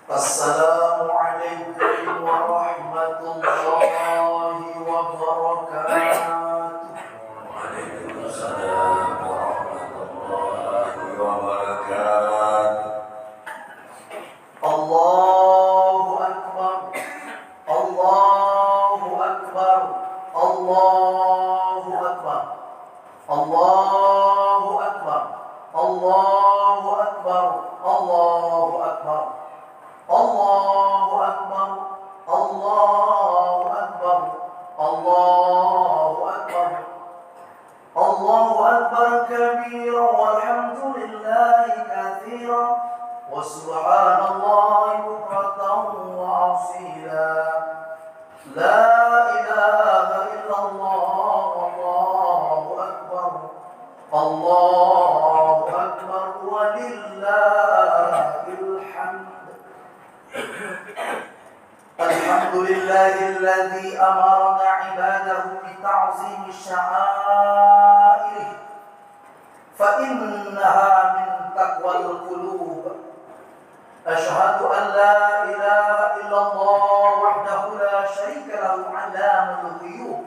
السلام عليكم ورحمة الله وبركاته. وعليكم السلام ورحمة الله وبركاته. الله أكبر الله أكبر الله أكبر الله أكبر الله أكبر الله أكبر الله أكبر الله أكبر الله أكبر الله أكبر كبيرا والحمد لله كثيرا وسبحان الله بكرة وأصيلا لا إله إلا الله والله أكبر الله أكبر ولله الحمد. الحمد لله الذي أمرنا عباده بتعظيم شعائره فإنها من تقوى القلوب. أشهد أن لا إله إلا الله وحده لا شريك له علام الغيوب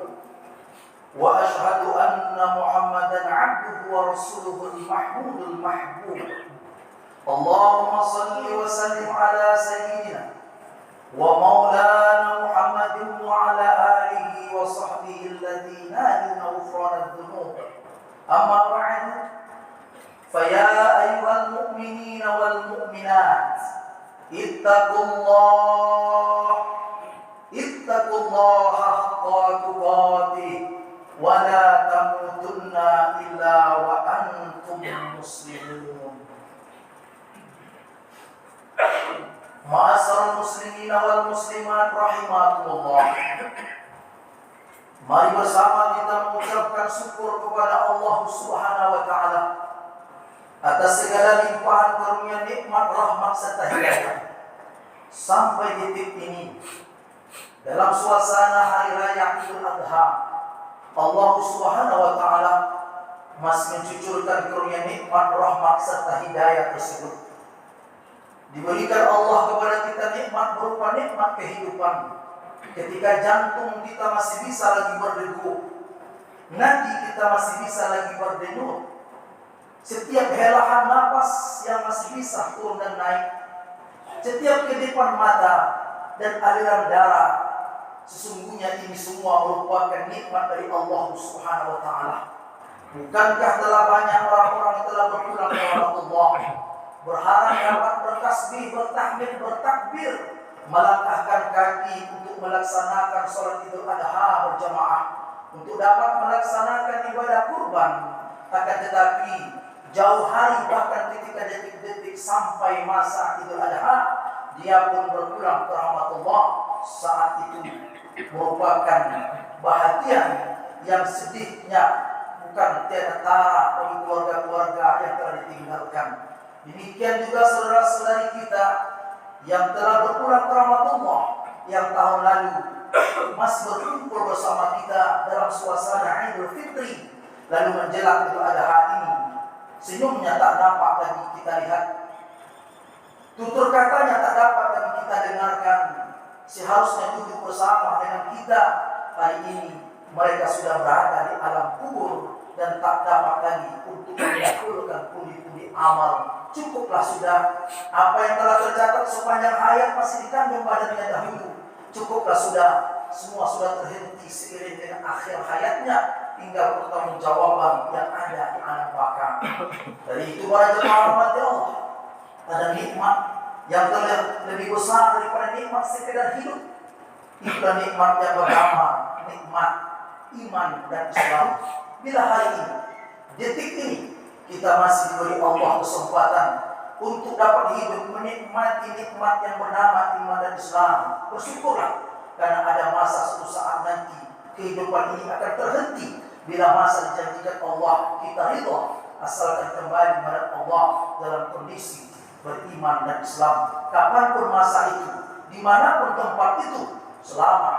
وأشهد أن محمدا عبده ورسوله المحمود المحبوب. اللهم صل وسلم على سيدنا ومولانا محمد وعلى آله وصحبه الذين نالوا غفران الذنوب. أما بعد فيا أيها المؤمنين والمؤمنات اتقوا الله حق تقاته ولا تموتن إلا وأنتم مسلمون. Ma'asyiral muslimin wal muslimat rahimakumullah. Mari bersama kita mengucapkan syukur kepada Allah Subhanahu wa taala atas segala limpahan karunia nikmat rahmat serta hidayah. Sampai detik ini dalam suasana hari raya Idul Adha, Allah Subhanahu wa taala masih mencucurkan karunia nikmat rahmat serta hidayah tersebut. Diberikan Allah kepada kita nikmat berupa nikmat kehidupan. Ketika jantung kita masih bisa lagi berdegup, nadi kita masih bisa lagi berdenyut, setiap helahan napas yang masih bisa turun dan naik, setiap kedipan mata dan aliran darah, sesungguhnya ini semua merupakan nikmat dari Allah Subhanahu wa taala. Bukankah telah banyak orang-orang yang telah berpulang kepada Allah, berharap dapat bertasbih, bertahmid, bertakbir, melangkahkan kaki untuk melaksanakan sholat Idul Adha berjamaah, untuk dapat melaksanakan ibadah kurban. Akan tetapi jauh hari bahkan ketika detik-detik sampai masa Idul Adha, dia pun berpulang ke rahmat Allah. Saat itu merupakan bahagia yang sedihnya bukan tiada tara bagi keluarga-keluarga yang telah ditinggalkan. Demikian juga saudara-saudari kita yang telah berpulang ke rahmat Allah, yang tahun lalu masih berkumpul bersama kita dalam suasana Idul Fitri, lalu menjelang Idul Adha ini, senyumnya tak dapat lagi kita lihat, tutur katanya tak dapat lagi kita dengarkan. Seharusnya duduk bersama dengan kita, hari ini mereka sudah berada di alam kubur dan tak dapat lagi untuk mengumpulkan pundi-pundi amal. Cukuplah sudah apa yang telah tercatat sepanjang hayat masih dikandung badannya dahulu. Cukuplah sudah, semua sudah terhenti seiring dengan akhir hayatnya, tinggal pertanggungjawaban yang ada di alam baka. Dari itu para jemaah rahmat Allah, ada nikmat yang lebih besar daripada nikmat sekedar hidup. Itulah nikmat yang pertama, nikmat iman dan Islam. Bila hari ini, detik ini, kita masih diberi Allah kesempatan untuk dapat hidup menikmati nikmat yang bernama iman dan Islam, bersyukurlah, karena ada masa suatu saat nanti kehidupan ini akan terhenti. Bila masa dijanjikan Allah, kita ridha asalkan kembali menghadap Allah dalam kondisi beriman dan Islam. Kapanpun masa itu, dimanapun tempat itu, selama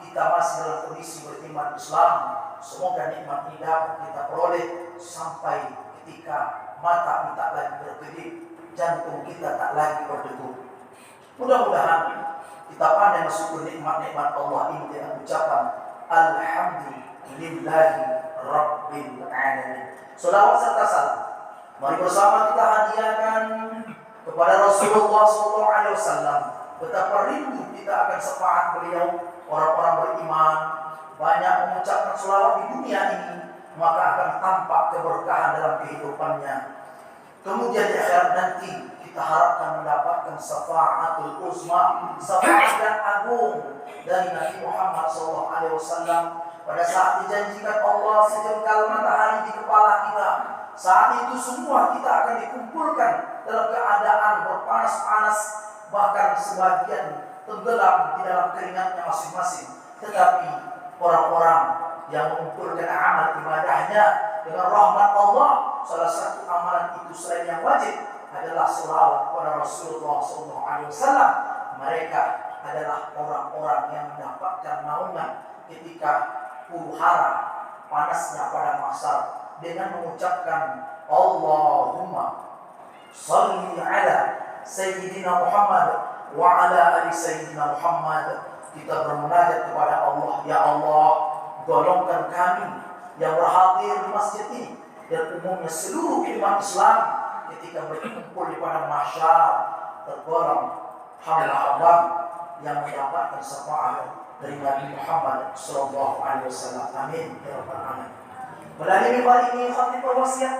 kita masih dalam kondisi beriman Islam, semoga nikmat ini dapat kita peroleh sampai ketika mata tak lagi berkedip, jantung kita tak lagi berdegup. Mudah-mudahan kita pandai bersyukur nikmat-nikmat Allah ini dengan ucapan Alhamdulillahi Rabbil Alamin. Salawat serta salam mari bersama kita hadiahkan kepada Rasulullah SAW. Betapa rindu kita akan syafaat beliau. Orang-orang beriman banyak mengucapkan selawat di dunia ini, maka akan tampak keberkahan dalam kehidupannya. Kemudian di akhirat nanti kita harapkan mendapatkan syafaatul uzma, syafaat yang agung dari Nabi Muhammad SAW. Pada saat dijanjikan Allah sejengkal matahari di kepala kita, saat itu semua kita akan dikumpulkan dalam keadaan berpanas-panas, bahkan sebagian tenggelam di dalam keringatnya masing-masing. Tetapi orang-orang yang mengumpulkan amal ibadahnya dengan rahmat Allah, salah satu amalan itu selain yang wajib adalah selawat kepada Rasulullah SAW. Mereka adalah orang-orang yang mendapatkan naungan ketika huru hara panasnya pada mahsyar dengan mengucapkan Allahumma salli ala Sayyidina Muhammad wa ala ali Sayyidina Muhammad. Kita bermunajat kepada Allah, ya Allah, golongkan kami yang berhadir di masjid ini dan umumnya seluruh umat Islam ketika berkumpul di padang mahsyar tergolong hamba-hamba yang mendapatkan syafaat dari Nabi Muhammad sallallahu alaihi wasallam. Amin ya rabbal alamin. Melalui mimbar ini khatib berwasiat,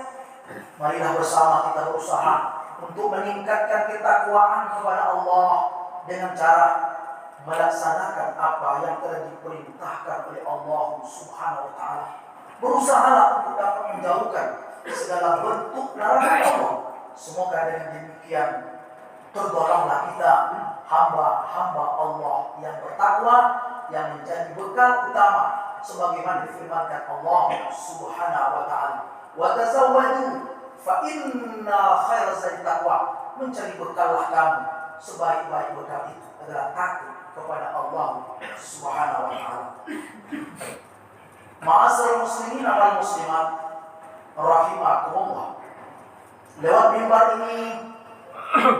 marilah bersama kita berusaha untuk meningkatkan ketakwaan kepada Allah dengan cara melaksanakan apa yang telah diperintahkan oleh Allah Subhanahu wa taala. Berusahalah untuk dapat menjauhkan segala bentuk larangan Allah. Semoga dengan demikian tergolonglah kita hamba-hamba Allah yang bertakwa, yang menjadi bekal utama sebagaimana difirmankan Allah Subhanahu wa taala, wa tazawwadu fa inna khairaz zadi taqwa. Mencari bekallah kamu, sebaik-baik bekal itu adalah takut kepada Allah Subhanahu wa taala. Ma'asyiral muslimin wal muslimat rahimakumullah. Lewat mimbar ini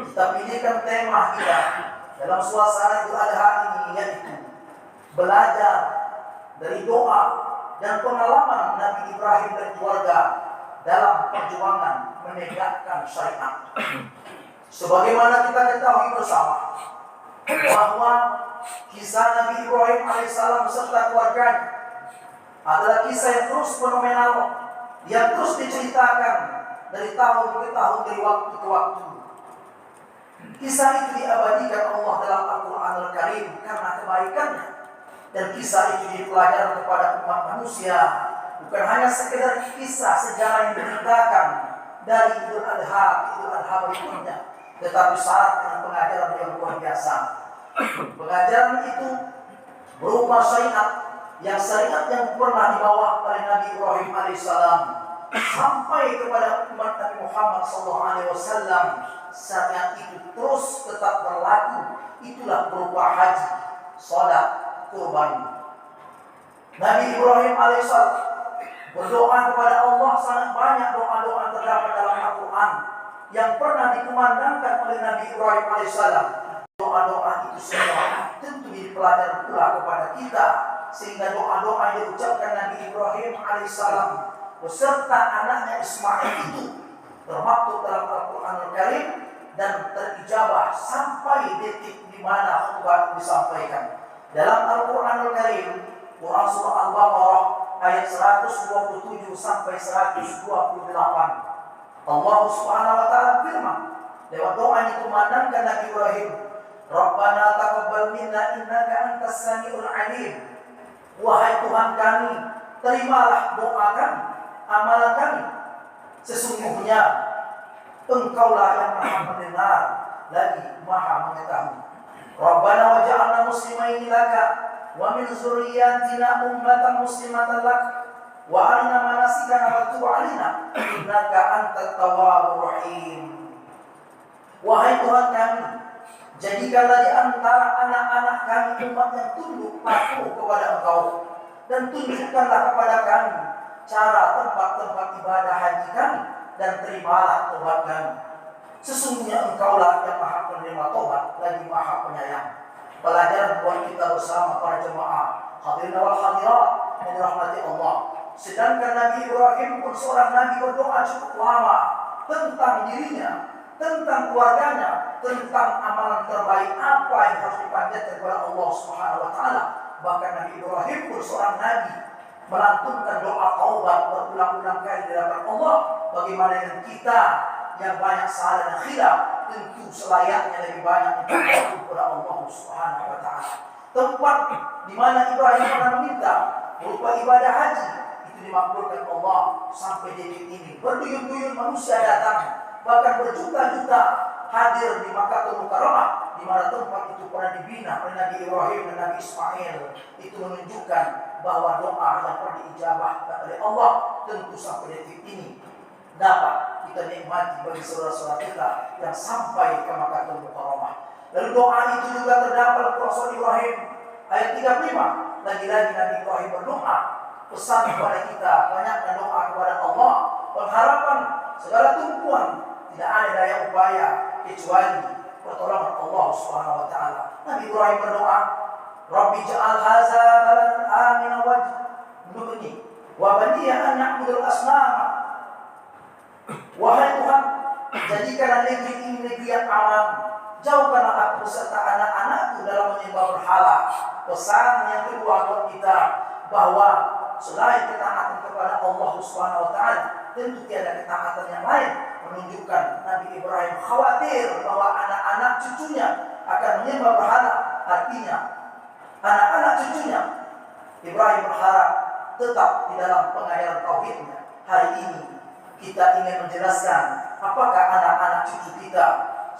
kita pilihkan tema kita dalam suasana Idul Adha ini, yaitu belajar dari doa dan pengalaman Nabi Ibrahim dan keluarga dalam perjuangan menegakkan syariat. Sebagaimana kita ketahui bersama bahwa kisah Nabi Ibrahim alaihissalam beserta keluarganya adalah kisah yang terus fenomenal, yang terus diceritakan dari tahun ke tahun, dari waktu ke waktu. Kisah itu diabadikan Allah dalam Al-Quranul Karim karena kebaikannya, dan kisah itu dipelajari kepada umat manusia. Bukan hanya sekedar kisah sejarah yang diceritakan dari Idul Adha berikutnya, tetapi syarat dengan pengajaran yang luar biasa. Pengajaran itu berupa syariat yang pernah dibawa oleh Nabi Ibrahim alaihissalam sampai kepada umat Nabi Muhammad SAW. Syariat itu terus tetap berlaku. Itulah berupa haji, salat, kurban. Nabi Ibrahim alaihissalam berdoa kepada Allah. Sangat banyak doa-doa terdapat dalam Al-Quran yang pernah dikumandangkan oleh Nabi Ibrahim alaihissalam. Doa-doa itu semua tentu dipelajari pula kepada kita, sehingga doa-doa yang diucapkan Nabi Ibrahim alaihissalam beserta anaknya Ismail itu termaktub dalam Al-Quranul Karim dan terijabah sampai detik di mana khutbah disampaikan. Dalam Al-Quranul Karim, Quran Surah Al-Baqarah ayat 127 sampai 128, Allah Subhanahu wa taala firman lewat doa yang dikumandangkan Nabi Ibrahim, Rabbana taqabbal minna innaka antas samiul alim. Wahai Tuhan kami, terimalah doa kami, amalan kami. Sesungguhnya Engkaulah yang Maha mendengar lagi Maha mengetahui. Rabbana waj'alna muslimaini laka wa min dzurriyyatina ummatan muslimatan lak wa arina manasikana wa tub 'alaina innaka antat tawwabur rahim. Wahai Tuhan kami, jadikanlah di antara anak-anak kami umat yang tunduk patuh kepada Engkau, dan tunjukkanlah kepada kami cara tempat-tempat ibadah haji kami, dan terimalah taubat kami. Sesungguhnya Engkaulah yang Maha penerima tobat lagi Maha penyayang. Pelajaran buat kita bersama para jemaah hadirin wal hadirat yang dirahmati Allah. Sedangkan Nabi Ibrahim pun seorang nabi berdoa cukup lama tentang dirinya, tentang keluarganya, tentang amalan terbaik apa yang harus dipanjatkan kepada Allah Subhanahu wa taala. Bahkan Nabi Ibrahim pun seorang nabi melantunkan doa taubat berulang-ulang kali di hadapan Allah. Bagaimana dengan kita yang banyak salah dan khilaf, tentu selayaknya lebih banyak minta kepada Allah Subhanahu wa taala. Tempat di mana Ibrahim pernah meminta berupa ibadah haji itu dimakbulkan Allah sampai detik ini. Berduyun-duyun manusia datang, bahkan berjuta-juta hadir di Makkahul Mukarramah, di mana tempat itu pernah dibina oleh Nabi Ibrahim dan Nabi Ismail. Itu menunjukkan bahwa doa yang pernah diijabahkan oleh Allah tentu sampai detik ini dapat kita nikmati bagi saudara-saudara kita yang sampai ke Makkahul Mukarramah. Lalu doa itu juga terdapat dalam Surah Ibrahim ayat 35. Lagi-lagi Nabi Ibrahim berdoa, pesan kepada kita banyaknya doa kepada Allah, pengharapan segala tumpuan, tidak ada daya upaya kecuali pertolongan Allah Subhanahu wa taala. Nabi Ibrahim berdoa, Rabbi ja'al hadza baladan aminan wajnubni wa baniya an na'budul asnam. Wahai Tuhan, jadikanlah negeri ini negeri yang aman. Jauhkanlah aku beserta anak-anakku dalam menyembah berhala. Pesan yang kedua buat kita bahwa selain ketaatan kepada Allah Subhanahu wa taala, tentu tiada ketaatan yang lain. Menunjukkan Nabi Ibrahim khawatir bahwa anak-anak cucunya akan menyembah berhala. Artinya anak-anak cucunya Ibrahim berharap tetap di dalam pengajaran tauhidnya. Hari ini kita ingin menjelaskan apakah anak-anak cucu kita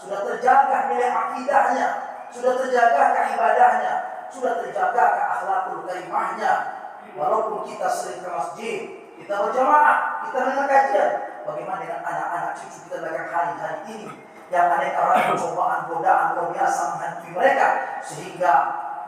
sudah terjaga nilai akidahnya, sudah terjaga ibadahnya, sudah terjaga akhlakul karimahnya. Walaupun kita sering ke masjid, kita berjamaah, kita dengar kajian, bagaimana dengan anak-anak cucu kita dalam hari-hari ini yang aneka ragam cobaan, godaan luar biasa menghantui mereka, sehingga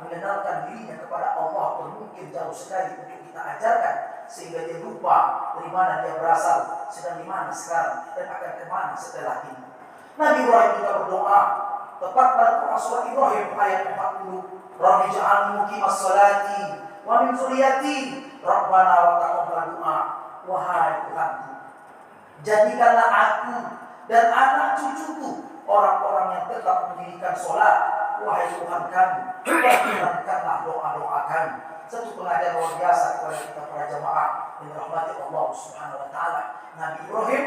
mengenalkan dirinya kepada Allah pun mungkin jauh sekali untuk kita ajarkan, sehingga dia lupa dari mana dia berasal, sedang di mana sekarang, dan akan kemana setelah ini. Nabi Ibrahim juga berdoa tepat pada surah Ibrahim ayat 40. Rabbi ja'alni muqimas sholati wa min dzurriyyati Rabbana wa taqabbal du'a. Wahai Tuhanku, jadikanlah aku dan anak cucuku orang-orang yang tetap mendirikan sholat. Wahai Tuhan kami, dengarkanlah doa-doa kami. Satu pengajaran luar biasa kepada kita para jamaah yang dirahmati Allah Subhanahu wa taala. Nabi Ibrahim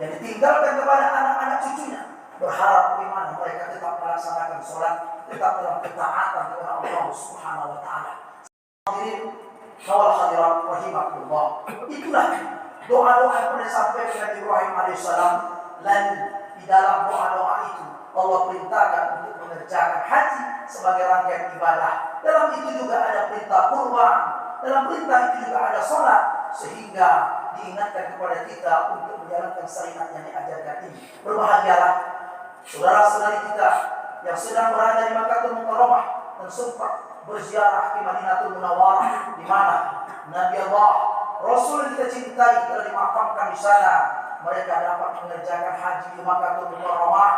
yang ditinggalkan kepada anak-anak cucunya, berharap bagaimana mereka tetap melaksanakan sholat, tetap dalam ketaatan kepada Allah Subhanahu wa taala. Hadirin wal hadirat rahimakumullah. Itulah doa-doa yang pernah disampaikan Nabi Ibrahim alaihissalam. Lalu di dalam doa-doa itu Allah perintahkan untuk mengerjakan haji sebagai rangkaian ibadah. Dalam itu juga ada perintah kurban, dalam perintah itu juga ada sholat, sehingga diingatkan kepada kita untuk menjalankan syariat yang diajarkan ini. Berbahagialah saudara-saudari kita yang sedang berada di Makkahul Mukarramah dan sempat berziarah di Madinatul Munawwarah, di mana Nabi Allah, Rasul yang kita cintai telah dimakamkan di sana. Mereka dapat mengerjakan haji di Makkahul Mukarramah.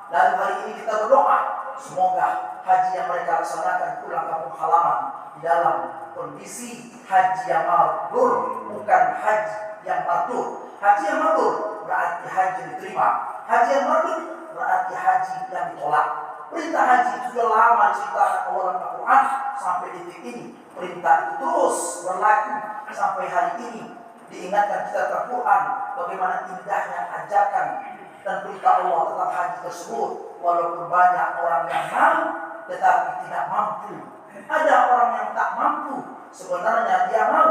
Lalu hari ini kita berdoa, semoga haji yang mereka laksanakan pulang kampung halaman di dalam kondisi haji yang mabrur, bukan haji yang mabrur. Haji yang mabrur berarti haji yang diterima. Haji yang mabrur berarti haji yang ditolak. Perintah haji itu sudah lama diceritakan Allah dalam Al-Quran sampai detik ini. Perintah itu terus berlaku sampai hari ini. Diingatkan kita dalam Al-Quran bagaimana indahnya ajakan dan perintah Allah tentang haji tersebut. Walaupun banyak orang yang mau tetapi tidak mampu. Ada orang yang tak mampu, sebenarnya dia mau.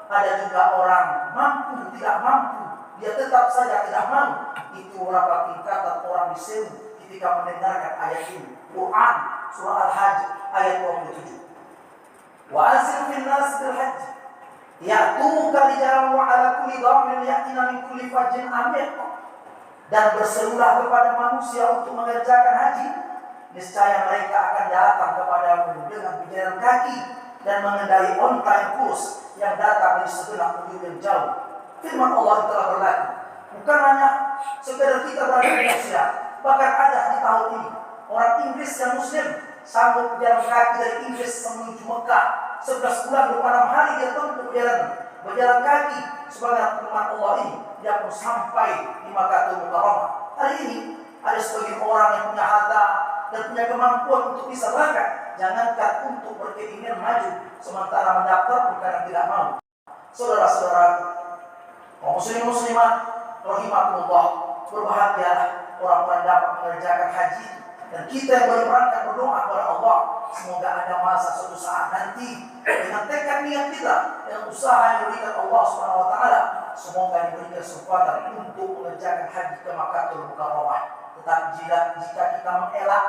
Ada juga orang mampu, tidak mampu, dia tetap saja tidak mau. Itu beberapa tingkatan orang di sini ketika mendengarkan ayat ini. Quran surah Al-Hajj ayat 27. Wa azim fil nas bil hajj ya'tuka rijalan wa ala kulli dhamin ya'tina min kulli fajjin amiq. Dan berserulah kepada manusia untuk mengerjakan haji, niscaya mereka akan datang kepadamu dengan berjalan kaki dan mengendari onta yang kurus yang datang dari sebelah ujung yang jauh. Firman Allah telah berlaku, bukan hanya sekedar kita berada di Indonesia. Bahkan ada di tahun ini orang Inggris yang Muslim sanggup berjalan kaki dari Inggris menuju Mekah 11 bulan 26 hari dia tempuh berjalan kaki sebagai firman Allah ini. Dia pun sampai di Makkahul Mukarramah. Hari ini ada sebagian orang yang punya harta dan punya kemampuan untuk bisa berangkat, jangankan untuk berkeinginan maju, sementara mendaftar pun kadang tidak mau. Saudara-saudara, kaum muslimin muslimat rahimakumullah, berbahagialah orang-orang dapat mengerjakan haji itu. Dan kita yang baru berangkat berdoa kepada Allah, semoga ada masa suatu saat nanti dengan tekad niat kita, dengan usaha yang diberikan Allah Subhanahu wa taala, semoga diberikan kesempatan untuk mengerjakan haji ke Makkahul Mukarramah. Tetapi jika kita mengelak,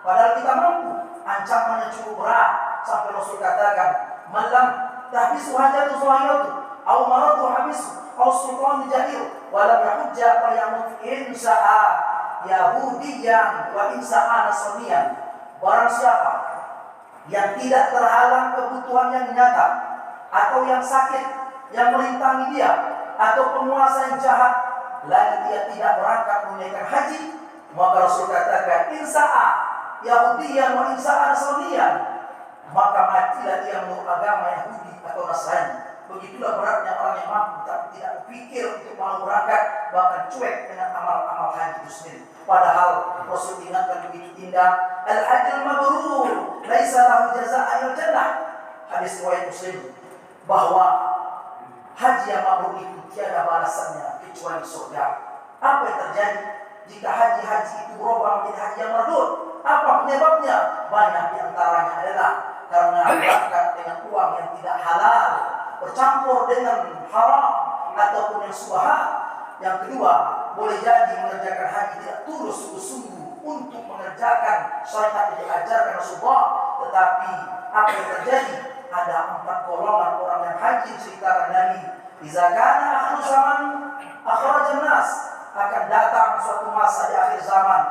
padahal kita mampu, ancamannya cukup berat. Sampai Rasul katakan, "Malam tahbisu hajatu zahiratu, aw maradu habisu, aw sultan jahil, walam yahujja falyamut insa'a Yahudiyan wa insa'a Nasraniyan." Barang siapa yang tidak terhalang kebutuhan yang nyata, atau yang sakit yang merintangi dia, atau penguasa yang jahat, lalu dia tidak berangkat menunaikan haji, maka Rasul katakan, insa'a Yahudiyan wa insa'a Nasraniyan, maka matilah dia menurut agama Yahudi atau Nasrani. Begitulah beratnya orang yang mampu tapi tidak berpikir untuk mau berangkat, bahkan cuek dengan amal-amal haji itu sendiri. Padahal Rasul ingatkan begitu indah, al-hajjul mabrur laisa lahu jazaa'un jannah. Hadis riwayat Muslim, bahwa haji yang mabrur itu tiada balasannya kecuali surga. Apa yang terjadi jika haji-haji itu berubah menjadi haji yang mardud? Apa penyebabnya? Banyak diantaranya adalah karena berangkat dengan uang yang tidak halal, bercampur dengan haram ataupun yang subhat. Yang kedua, boleh jadi mengerjakan haji tidak tulus sungguh-sungguh untuk mengerjakan syariat yang diajarkan Rasulullah. Tetapi apa yang terjadi? Ada 4 golongan orang yang haji ceritakan Nabi. Iza kana akhir zaman akhrajan nas, akan datang suatu masa di akhir zaman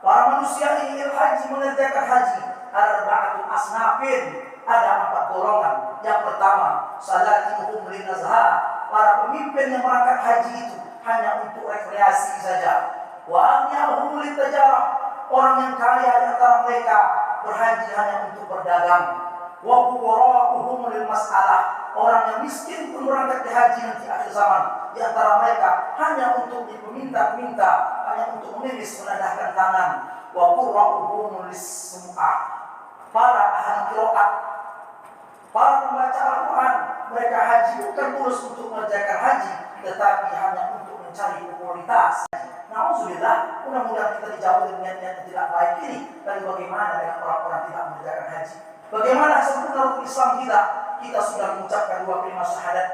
para manusia ini haji mengerjakan haji arba'atu asnafin, ada 4 golongan. Yang pertama, salatinuhum linazha, para pemimpin yang berangkat haji itu hanya untuk rekreasi saja. Wa amyahum litajarah, orang yang kaya di antara mereka berhaji hanya untuk berdagang. Wa fuqara'uhum lil mas'alah, orang yang miskin pun berangkat ke haji nanti akhir zaman. Di antara mereka hanya untuk diminta-minta, hanya untuk mengiris menadahkan tangan. Wa qurra'uhum lis-sum'ah, para ahli qiraat, para pembaca Al-Quran, mereka haji bukan tulus untuk mengerjakan haji, tetapi hanya untuk mencari popularitas. Nauzubillah, mudah-mudahan kita dijauhi dengan niat yang tidak baik ini. Dan bagaimana dengan orang-orang tidak mengerjakan haji? Bagaimana sempurna rukun Islam kita? Kita sudah mengucapkan 2 kalimat syahadat,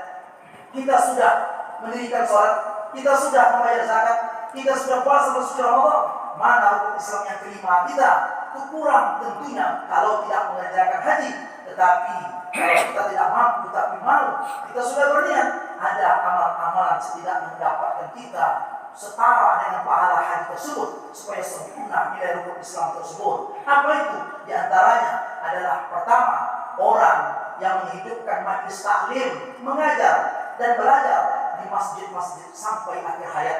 kita sudah mendirikan sholat, kita sudah membayar zakat, kita sudah puasa bersuci Ramadan. Mana rukun Islam yang kelima kita? Kurang tentunya kalau tidak mengerjakan haji. Tetapi kalau kita tidak mampu tapi mau, kita sudah berniat, ada amal-amalan setidaknya mendapatkan kita setara dengan pahala haji tersebut, supaya sempurna nilai rukun Islam tersebut. Apa itu? Di antaranya adalah pertama, orang yang menghidupkan majlis taklim, mengajar dan belajar di masjid-masjid sampai akhir hayat.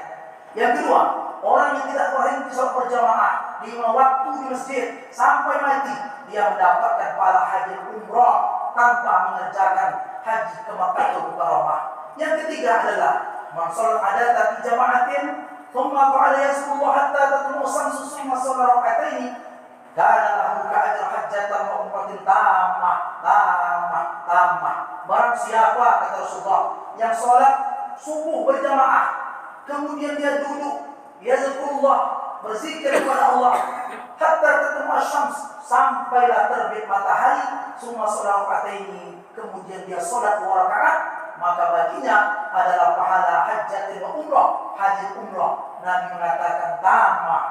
Yang kedua, orang yang tidak berhenti sholat berjamaah 5 waktu di masjid sampai mati, dia mendapatkan pahala haji umrah tanpa mengerjakan haji ke Makkahul Mukarramah. Yang ketiga adalah man sholat adatan fi jama'atin thumma qala yasbulu hatta tatlu'u syamsu thumma shalla rak'ataini kana lahu ka'ajri hajjatan wa umratin tammah. Barang siapa, kata Rasulullah, yang sholat subuh berjamaah, kemudian dia duduk, dia zikrullah, berzikir kepada Allah, hatta tatlu'u syams, sampailah terbit matahari, summa shalla rak'ataini, kemudian dia sholat 2 rakaat, maka baginya adalah pahala hajjatin wa umrah, haji umrah. Nabi mengatakan tamah,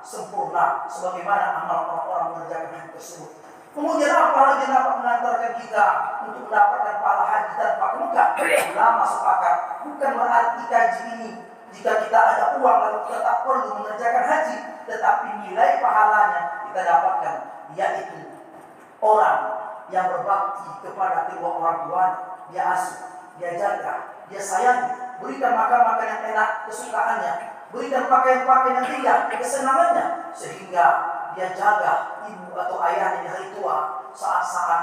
sempurna sebagaimana amal orang-orang mengerjakan haji tersebut. Kemudian apa lagi yang dapat mengantarkan kita untuk mendapatkan pahala haji tanpa ke Mekah? Ulama sepakat, bukan berarti haji ini jika kita ada uang lalu kita tak perlu mengerjakan haji, tetapi nilai pahalanya kita dapatkan, yaitu orang yang berbakti kepada kedua orang tua, dia asuh, dia jaga, dia sayangi, berikan makan-makan yang enak kesukaannya, berikan pakaian-pakaian yang indah kesenangannya, sehingga dia jaga ibu atau ayahnya di hari tua, saat-saat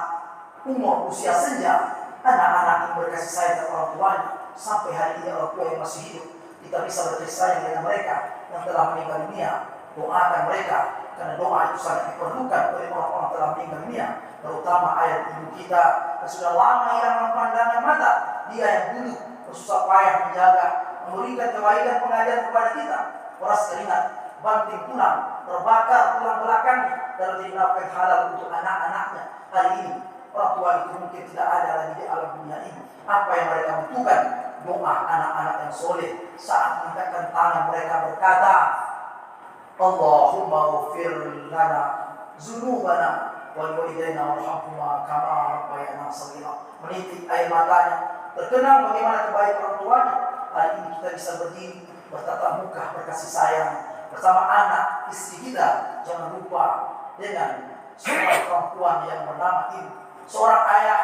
umur usia senja. Anak-anak yang berkasih sayang kepada orang tuanya, sampai hari ini orang tua yang masih hidup, kita bisa berkasih sayang dengan mereka yang telah meninggal dunia. Doakan mereka, karena doa itu sangat diperlukan oleh orang-orang telah meninggal dunia, terutama ayah ibu kita yang sudah lama hilang pandangan mata. Dia yang dulu bersusah payah menjaga, memberikan kebaikan pengajaran kepada kita. Peras keringat, banting tulang, terbakar tulang belakangnya dalam dinafkahi halal untuk anak-anaknya. Hari ini orang tua itu mungkin tidak ada lagi di alam dunia ini. Apa yang mereka butuhkan? Doa anak-anak yang soleh saat mengangkatkan tangan mereka berkata, Allahumma ghfir lana dzunubana wal walidayna warhamhuma kama rabbayana shaghira. Menitik air matanya, terkenang bagaimana kebaikan orang tuanya. Hari ini kita bisa berdiri, bertatap muka, berkasih sayang bersama anak istri kita. Jangan lupa dengan seorang perempuan yang bernama ibu, seorang ayah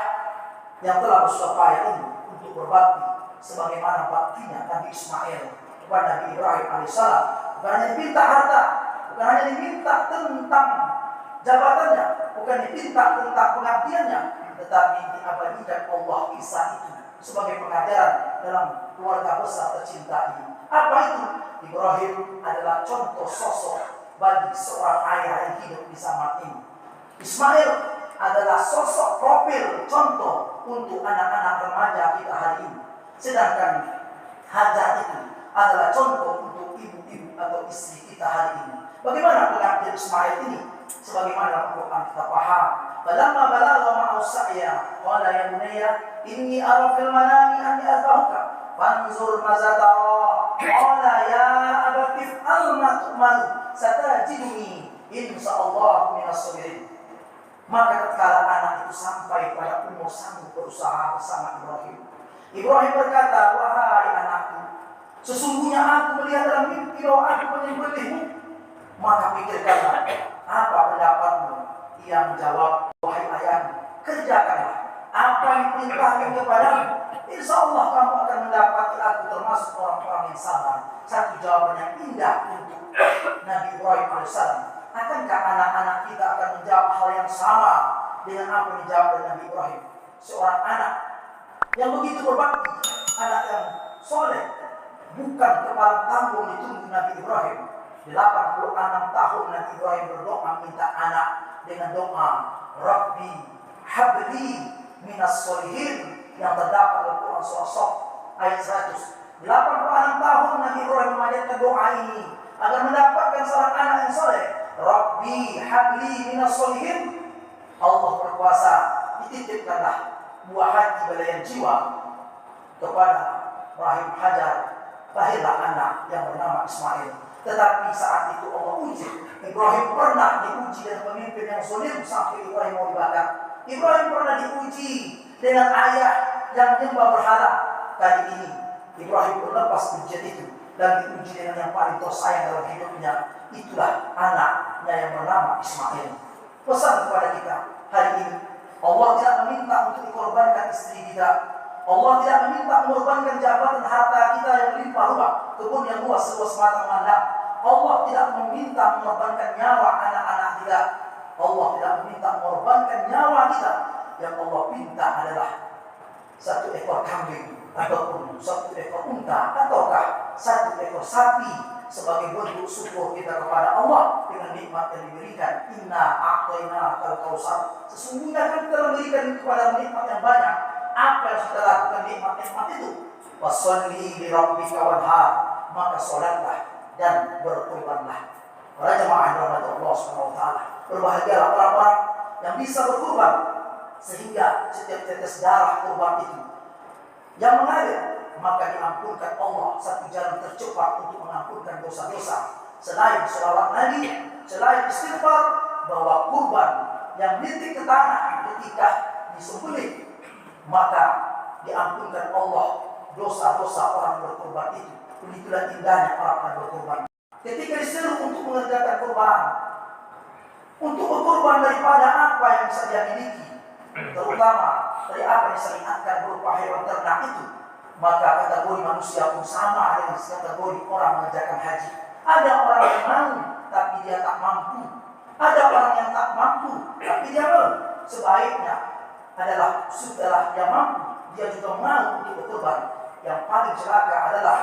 yang telah bersusah payah ini untuk berbakti sebagaimana baktinya Nabi Ismail kepada Nabi Ibrahim alaihissalam. Bukan hanya diminta harta, bukan hanya diminta tentang jabatannya, bukan diminta tentang pengabdiannya, tetapi diabadikan Allah kisah itu sebagai pengajaran dalam keluarga besar tercinta ini. Apa itu? Ibrahim adalah contoh sosok bagi seorang ayah yang hidup di zaman ini. Ismail adalah sosok profil contoh untuk anak-anak remaja kita hari ini. Sedangkan Hajar itu adalah contoh untuk ibu-ibu atau istri kita hari ini. Bagaimana pengabdian Ismail ini? Sebagaimana dalam Quran kita paham. Falamma balagha ma'ahu sa'ya qala ya bunayya inni ara fil manami anni azbahuka fanzur madza tara qala ya abati if'al ma tu'mar satajiduni insyaallah minas sabirin. Maka tatkala anak itu sampai pada umur sanggup berusaha bersama Ibrahim berkata, wahai anakku, sesungguhnya aku melihat dalam mimpi bahwa aku menyembelihmu. Maka pikirkanlah, apa pendapatmu? Ia menjawab, wahai ayahku, kerjakanlah apa yang diperintahkan kepadamu. Insya Allah kamu akan mendapati aku termasuk orang-orang yang sabar. Satu jawaban yang indah untuk Nabi Ibrahim alaihissalam. Akankah anak-anak kita akan menjawab hal yang sama dengan apa yang dijawab oleh Nabi Ibrahim? Seorang anak yang begitu berbakti, anak yang soleh, bukan kepala tanggung ditunggu Nabi Ibrahim. 86 tahun Nabi Ibrahim berdoa minta anak dengan doa Rabbi habli minas solihin yang terdapat dalam Quran surah Sof ayat 100. 86 tahun Nabi Ibrahim memanjatkan doa ini agar mendapatkan seorang anak yang soleh. Rabbi habli minas solihin. Allah berkuasa, dititipkanlah buah hati belayan jiwa kepada Rahim Hajar. Lahirlah anak yang bernama Ismail. Tetapi saat itu Allah uji. Ibrahim pernah diuji dengan pemimpin yang zalim sampai Ibrahim mau dibakar. Ibrahim pernah diuji dengan ayah yang menyembah berhala. Kali ini Ibrahim berlepas ujian itu dan diuji dengan yang paling tersayang dalam hidupnya. Itulah anaknya yang bernama Ismail. Pesan kepada kita hari ini, Allah tidak meminta untuk dikorbankan istri kita. Allah tidak meminta mengorbankan jabatan harta kita yang melimpah ruah, kebun yang luas seluas mata memandang. Allah tidak meminta mengorbankan nyawa anak-anak kita. Allah tidak meminta mengorbankan nyawa kita. Yang Allah minta adalah satu ekor kambing ataupun satu ekor unta ataukah satu ekor sapi sebagai bentuk syukur kita kepada Allah dengan nikmat yang diberikan. Inna a'tayna al-kautsar. Sesungguhnya kan kita memberikan kepada nikmat yang banyak. Apa yang kita lakukan nikmat-nikmat itu? Washolli li rabbika wanhar. Maka sholatlah dan berkurbanlah. Para jemaah rahmat Allah Subhanahu wa taala, berbahagialah orang-orang yang bisa berkurban sehingga setiap tetes darah kurban itu yang mengalir maka diampunkan Allah. Satu jalan tercepat untuk mengampunkan dosa-dosa selain selawat Nabi, selain istighfar, bahwa kurban yang nitik ke tanah ketika disembelih maka diampunkan Allah dosa-dosa orang berkorban itu. Begitulah indahnya orang berkorban. Ketika diseru untuk mengerjakan kurban, untuk berkorban daripada apa yang bisa dia miliki, terutama dari apa yang disyariatkan berupa hewan ternak itu, maka kategori manusia pun sama dengan kategori orang mengerjakan haji. Ada orang yang mau tapi dia tak mampu, ada orang yang tak mampu tapi dia mau. Sebaiknya adalah setelah dia mampu, dia juga mau untuk berkorban. Yang paling celaka adalah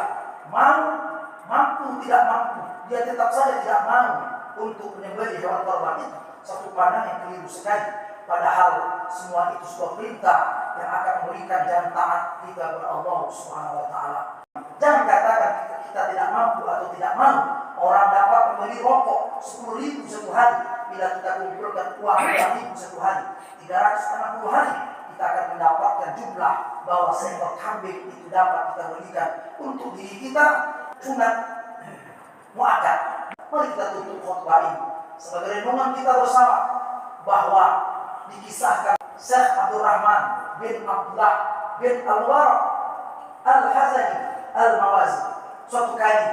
mampu tidak mampu, dia tetap saja tidak mau untuk menyembelih hewan korban itu. Satu pandangan yang keliru sekali. Padahal semua itu sebuah perintah yang akan memberikan jalan taat kita kepada Allah Subhanahu wa taala. Jangan katakan kita tidak mampu atau tidak mau. Orang dapat membeli rokok 10.000 satu hari. Bila kita kumpulkan uang 5.000 satu hari, 360 hari, kita akan mendapatkan jumlah bahwa seekor kambing itu dapat kita berikan untuk diri kita sunat muakkad. Mari kita tutup khutbah ini sebagai renungan kita bersama bahwa dikisahkan Syekh Abdurrahman bin Abdullah bin Al-Waraq Al-Hazani Al-Mawazi. Suatu kali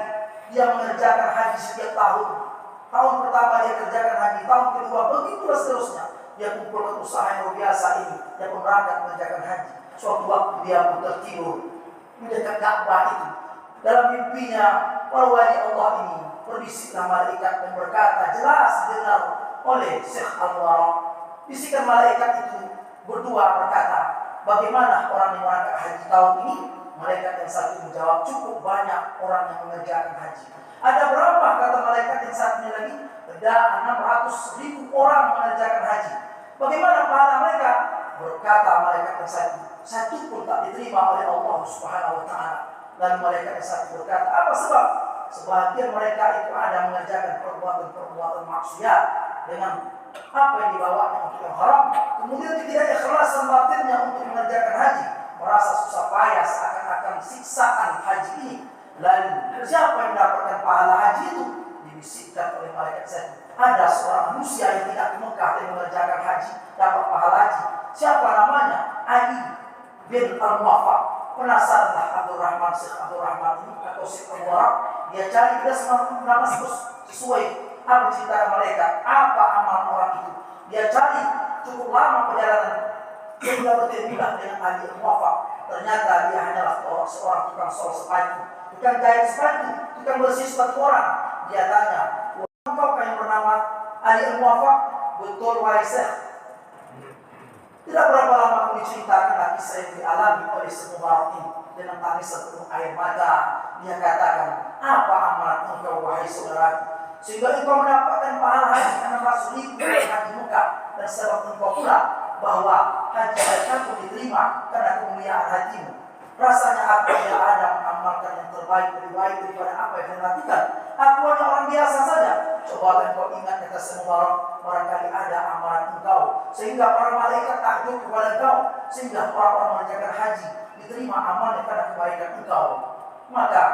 dia mengerjakan haji setiap tahun. Tahun pertama dia kerjakan haji, tahun kedua begitu seterusnya. Dia kumpulkan usaha yang luar biasa ini. Dia pun berangkat mengerjakan haji. Suatu waktu dia pun tertidur di dekat Ka'bah itu. Dalam mimpinya para wali Allah ini berbisiklah malaikat dan berkata, jelas didengar oleh Syekh Al-Waraq. Bisikan malaikat itu berdua berkata, bagaimana orang yang berangkat haji tahun ini? Malaikat yang satu menjawab, cukup banyak orang yang mengerjakan haji. Ada berapa? Kata malaikat yang satunya lagi, ada 600.000 orang mengerjakan haji. Bagaimana pahala mereka? Berkata malaikat yang satu pun tak diterima oleh Allah Subhanahu wa taala. Lalu malaikat yang satu berkata, apa sebab? Sebagian mereka itu ada mengerjakan perbuatan maksiat dengan apa yang dibawanya untuk yang haram, kemudian tidak ikhlasan batinnya untuk mengerjakan haji, merasa susah payah seakan-akan siksaan haji ini. Lalu siapa yang mendapatkan pahala haji itu? Dibisikkan oleh malaikat saya, ada seorang manusia yang tidak ke Mekah dan mengerjakan haji dapat pahala haji. Siapa namanya? Ali bin Al-Muwaffaq. Penasaranlah Abdurrahman, Syekh Abdurrahman ini atau Syekh Al-Waraq. Dia cari ke Damaskus sesuai apa cerita malaikat, apa amal orang itu. Dia cari cukup lama perjalanan hingga bertemu dengan Ali Al-Muwaffaq. Ternyata dia hanyalah seorang tukang sol sepatu, tukang jahit sepatu, tukang bersih sepatu orang. Dia tanya, engkau yang bernama Ali Al-Muwaffaq? Betul wahai Syekh. Tidak berapa lama aku diceritakan kisah yang dialami oleh Mubarak ini dengan tangisan penuh air mata. Dia katakan, apa amalan engkau wahai saudara? Sehingga engkau mendapatkan pahala haji 600.000 haji Mekah, dan sebab engkau pula bahwa haji pun diterima karena kemuliaan hajimu. Rasanya apa yang ada mengamalkan yang terbaik lebih baik daripada apa yang dilakukan. Aku hanya orang biasa saja. Coba engkau ingat kata Mubarak, barangkali ada amalan engkau sehingga para malaikat takjub kepada engkau, sehingga orang-orang mengerjakan haji diterima amalnya karena kebaikan engkau. Maka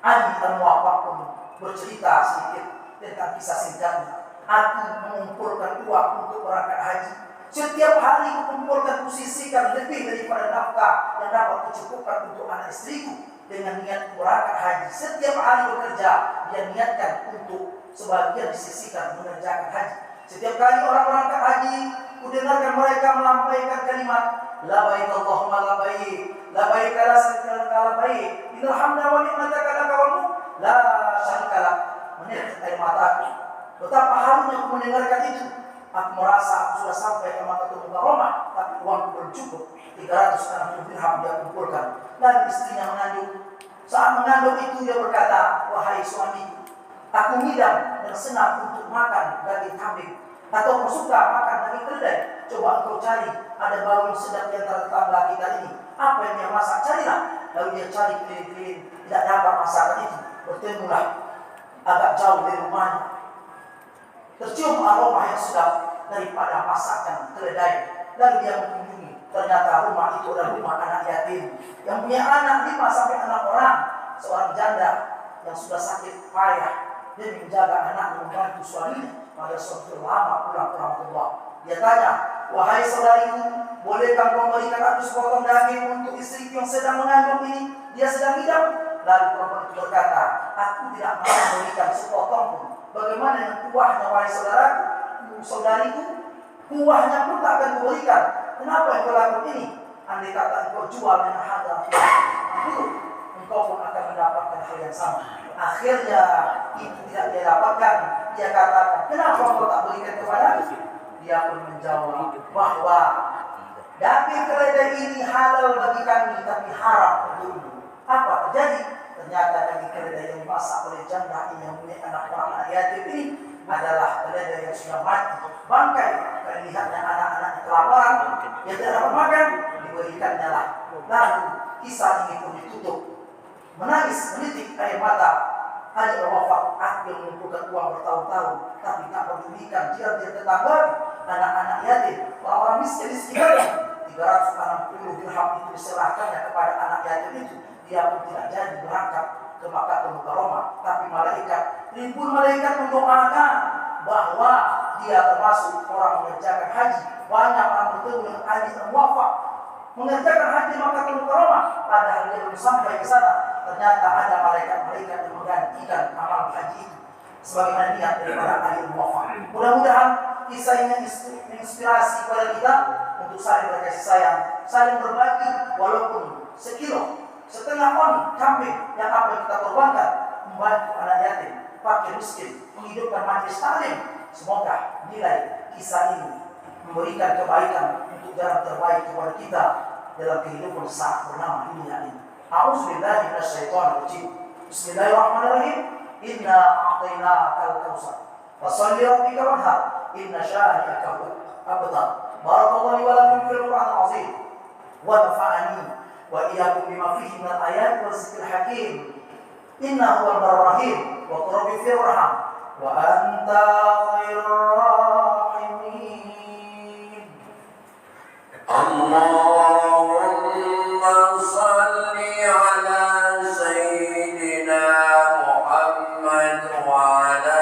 Ali Al-Muwaffaq pun bercerita sedikit tentang kisah singkatnya. Aku mengumpulkan uang untuk berangkat haji. Setiap hari kumpulkan, kusisihkan lebih daripada nafkah yang dapat kucukupkan untuk anak istriku dengan niat berangkat haji. Setiap hari bekerja, dia niatkan untuk sebagian disisihkan mengerjakan haji. Setiap kali orang berangkat haji, kudengarkan mereka melampaikan kalimat Labaik Allahumma labaik, labaik la syarika laka labaik, innal hamda wa ni'mataka laka wal mulk la syarika lak. Menetes air mataku. Betapa harunya aku mendengarkan itu. Aku merasa aku sudah sampai ke Makkah Mukarramah, tapi uangku belum cukup. 360 dirham dia kumpulkan. Lalu istrinya mengandung. Saat mengandung itu dia berkata, wahai suamiku, aku ngidam dan senang untuk makan daging kambing, atau kau suka makan daging keledai. Coba engkau cari, ada bau yang sedap di antara tetangga kita ini. Apa yang dia masak? Carilah. Lalu dia cari keliling-keliling, tidak dapat masakan itu. Bertemulah agak jauh dari rumahnya. Tercium aroma yang sedap daripada masakan keledai. Lalu dia mengunjungi. Ternyata rumah itu adalah rumah anak yatim yang punya anak 5 sampai 6 orang. Seorang janda yang sudah sakit payah, dia menjaga anak dan membantu suaminya pada suatu lama pulang ke Rasulullah. Dia tanya, wahai saudariku, bolehkah kau memberikan aku sepotong daging untuk istriku yang sedang mengandung ini? Dia sedang hidam. Lalu perempuan itu berkata, aku tidak mau memberikan sepotong pun. Bagaimana dengan kuahnya wahai saudaraku, saudariku? Kuahnya pun tak akan kuberikan. kenapa engkau lakukan ini? Andai kata engkau jual dengan harga dulu, engkau pun akan mendapatkan hal yang sama. Akhirnya itu tidak dia dapatkan. Dia katakan, kenapa engkau tak berikan kepada aku? Dia pun menjawab bahwa daging keledai ini halal bagi kami, tapi haram untukmu. Apa terjadi? Ternyata daging keledai yang dimasak oleh janda ini yang punya anak orang anak yatim ini adalah keledai yang sudah mati, bangkai. Terlihatnya anak-anak kelaparan, yang tidak dapat makan, diberikannya lah. Lalu kisah ini pun ditutup. Menangis menitik air mata. Ada wafat, aku yang mengumpulkan uang bertahun-tahun, tapi tak pedulikan jiran-jiran tetangga, anak-anak yatim, orang-orang miskin di sekitarnya. 360 dirham itu diserahkannya kepada anak yatim itu. Dia pun tidak jadi berangkat ke Makkah Mukarramah, tapi ribuan malaikat mendoakan bahwa dia termasuk orang mengerjakan haji. Banyak orang bertemu dengan haji yang wafat mengerjakan haji Makkah Mukarramah, padahal dia belum sampai ke sana. Ternyata ada malaikat-malaikat yang menggantikan amal haji itu sebagaimana niat daripada ahli wafat. Mudah-mudahan kisah ini menginspirasi kepada kita untuk saling berkasih sayang, saling berbagi walaupun sekilo, setengah on kambing yang apa kita korbankan, membantu anak yatim, fakir miskin, menghidupkan majelis taklim. Semoga nilai kisah ini memberikan kebaikan untuk jalan terbaik kepada kita dalam kehidupan saat bernama dunia ini. A'udzubillahi minasyaitonir rajim. Bismillahirrahmanirrahim. Inna a'tainakal kautsar. Fasholli rabbika wanhar. Inna syani'aka huwal abtar. Barakallahu li wa lakum fil Qur'anil 'azim. Wa nafa'ani wa iyyakum bima fihi minal ayati waz zikril hakim. Innahu huwal barrur rahim wa rabbi firham wa anta khairur rahimin. Allahumma salli ala sayyidina Muhammad wa ala